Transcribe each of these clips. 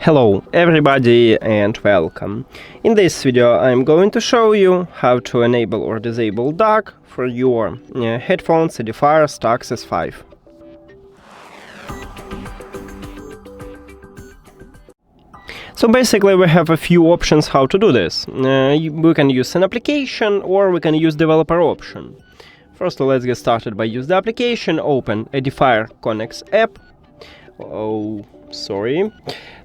Hello everybody and welcome. In this video I'm going to show you how to enable or disable DAC for your headphones EDIFIER STAX S5. So basically we have a few options how to do this. We can use an application or we can use developer option. First let's get started by use the application, open EDIFIER CONNECT app.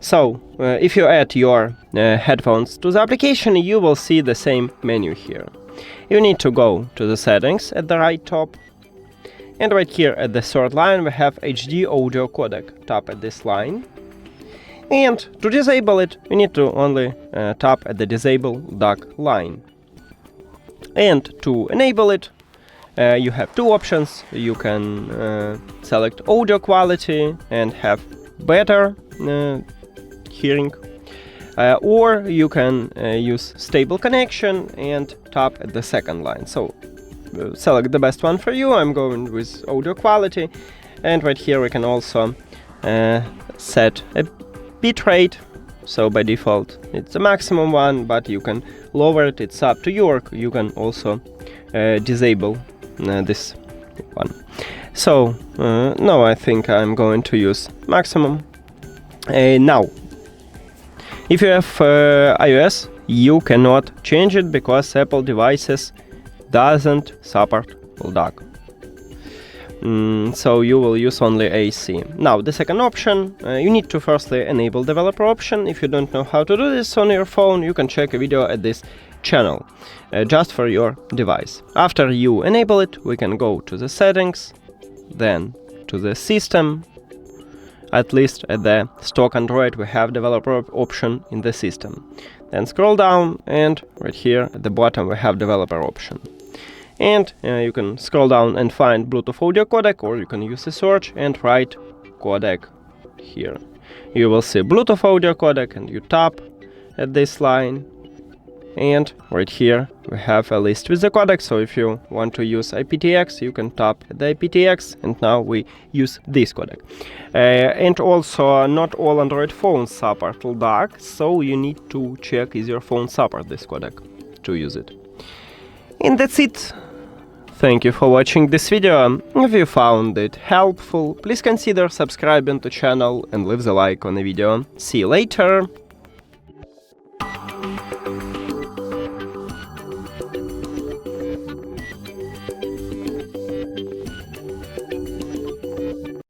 So if you add your headphones to the application, you will see the same menu here. You need to go to the settings at the right top, and right here at the third line we have HD audio codec. Tap at this line, and to disable it you need to only tap at the disable DAC line. And to enable it you have two options. You can select audio quality and have better hearing, or you can use stable connection and tap at the second line. So select the best one for you. I'm going with audio quality, and right here we can also set a bitrate. So by default it's the maximum one, but you can lower it, it's up to you. You can also disable this one. So now I think I'm going to use maximum. Now if you have iOS, you cannot change it because Apple devices doesn't support LDAC. So you will use only AC. Now the second option, you need to firstly enable developer option. If you don't know how to do this on your phone, you can check a video at this channel just for your device. After you enable it, we can go to the settings, then to the system. At least at the stock Android we have developer option in the system. Then scroll down, and right here at the bottom we have developer option. And you can scroll down and find Bluetooth audio codec, or you can use a search and write codec here. You will see Bluetooth audio codec, and you tap at this line, and right here we have a list with the codec. So if you want to use IPTX, you can tap the IPTX, and now we use this codec. And also not all Android phones support LDAC, so you need to check is your phone support this codec to use it. And that's it. Thank you for watching this video. If you found it helpful, please consider subscribing to the channel and leave the like on the video. See you later!